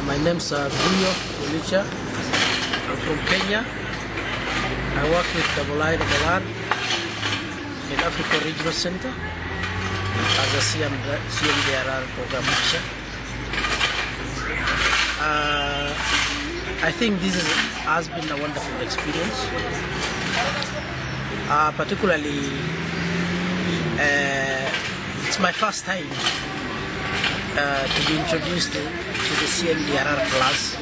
My name's Guyo. I'm from Kenya. I work with IIRR in Africa Regional Center as a CMDRR program officer. I think this has been a wonderful experience. Particularly, it's my first time to be introduced to the CMDRR class,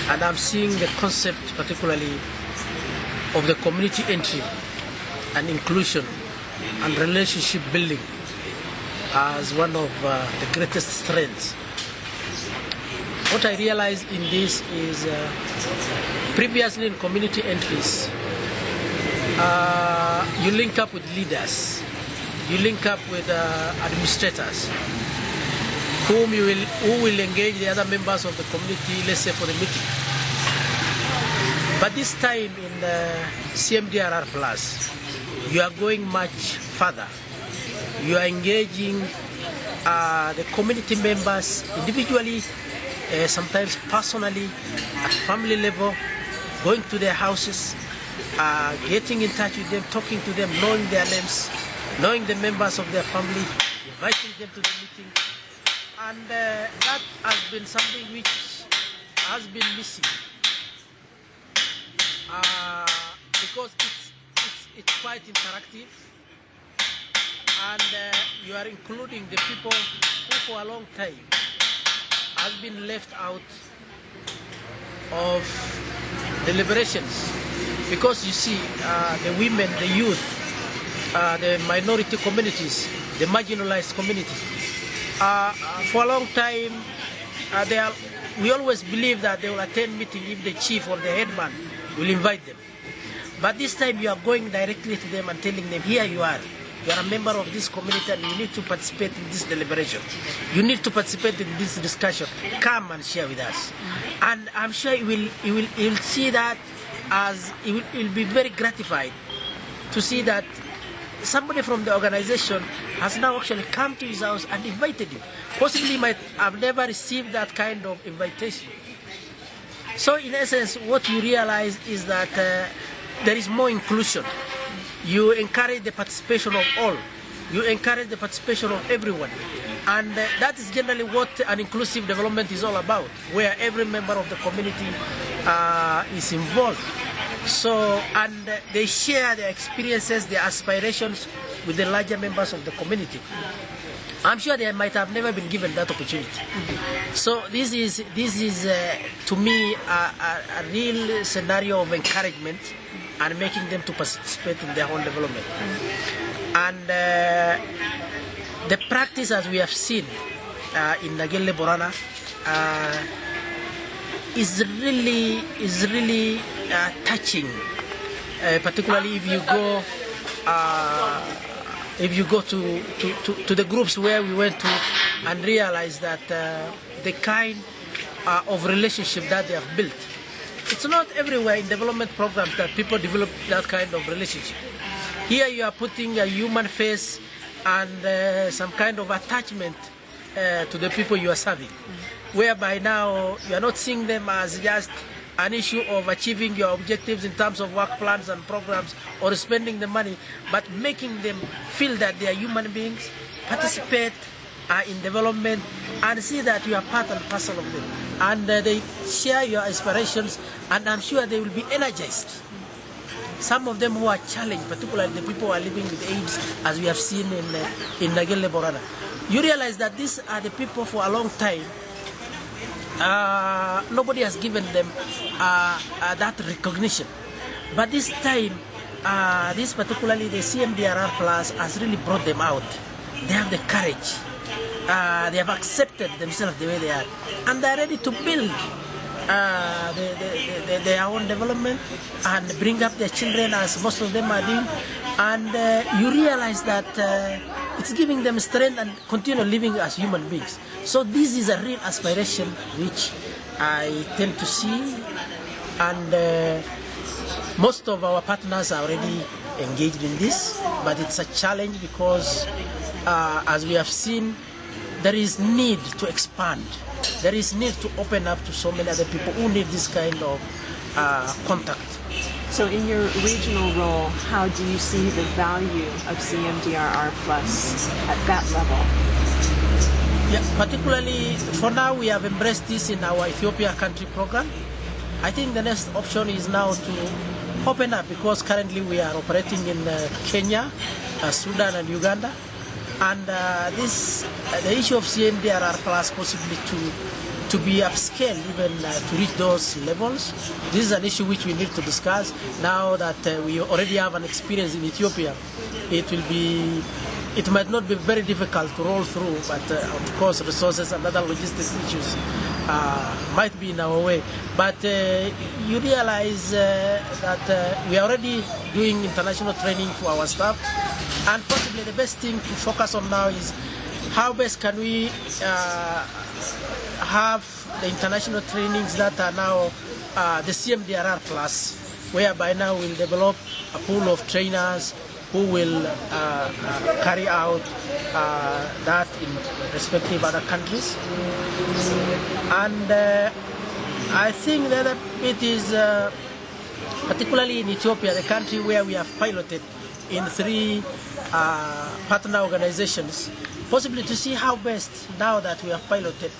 and I'm seeing the concept particularly of the community entry and inclusion and relationship building as one of the greatest strengths. What I realized in this is previously in community entries, you link up with leaders, you link up with administrators, who will engage the other members of the community, let's say for the meeting. But this time in CMDRR Plus, you are going much further. You are engaging the community members individually, sometimes personally, at family level, going to their houses, getting in touch with them, talking to them, knowing their names, knowing the members of their family, inviting them to the meeting. And that has been something which has been missing because it's quite interactive, and you are including the people who for a long time have been left out of deliberations, because you see the women, the youth, the minority communities, the marginalized communities. For a long time, we always believe that they will attend meeting if the chief or the headman will invite them. But this time you are going directly to them and telling them, here you are a member of this community and you need to participate in this deliberation. You need to participate in this discussion. Come and share with us. And I'm sure you will see that as, you will be very gratified to see that somebody from the organization has now actually come to his house and invited him. Possibly might have never received that kind of invitation. So in essence, what you realize is that there is more inclusion. You encourage the participation of all. You encourage the participation of everyone. And that is generally what an inclusive development is all about, where every member of the community is involved. So, and they share their experiences, their aspirations with the larger members of the community. I'm sure they might have never been given that opportunity. So this is to me a real scenario of encouragement and making them to participate in their own development. And the practice, as we have seen in Nagelle Borana, is really touching, particularly if you go to the groups where we went to and realize that the kind of relationship that they have built. It's not everywhere in development programs that people develop that kind of relationship. Here you are putting a human face and some kind of attachment to the people you are serving, whereby now you are not seeing them as just an issue of achieving your objectives in terms of work plans and programs or spending the money, but making them feel that they are human beings, participate in development, and see that you are part and parcel of them. And they share your aspirations, and I'm sure they will be energized. Some of them who are challenged, particularly the people who are living with AIDS, as we have seen in Nagelle Borana. You realize that these are the people for a long time. Nobody has given them that recognition. But this time, this particularly the CMDRR Plus has really brought them out. They have the courage. They have accepted themselves the way they are. And they are ready to build their own development and bring up their children, as most of them are doing. And you realize that it's giving them strength and continue living as human beings. So this is a real aspiration which I tend to see, and most of our partners are already engaged in this, but it's a challenge because as we have seen, there is need to expand. There is need to open up to so many other people who need this kind of contact. So in your regional role, how do you see the value of CMDRR Plus at that level? Yeah, particularly for now we have embraced this in our Ethiopia country program. I think the next option is now to open up, because currently we are operating in Kenya, Sudan and Uganda. And the issue of CMDRR Plus possibly to be upscaled even to reach those levels. This is an issue which we need to discuss. Now that we already have an experience in Ethiopia, it might not be very difficult to roll through, but of course resources and other logistics issues might be in our way. But you realize that we are already doing international training for our staff, and possibly the best thing to focus on now is how best can we have the international trainings that are now the CMDRR Plus, whereby now we'll develop a pool of trainers who will carry out that in respective other countries. And I think the other bit is, particularly in Ethiopia, the country where we have piloted in 3 partner organizations, possibly to see how best, now that we have piloted,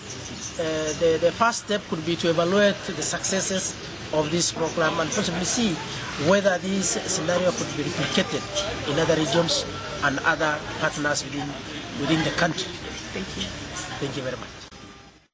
the first step could be to evaluate the successes of this program and possibly see whether this scenario could be replicated in other regions and other partners within the country. Thank you. Thank you very much.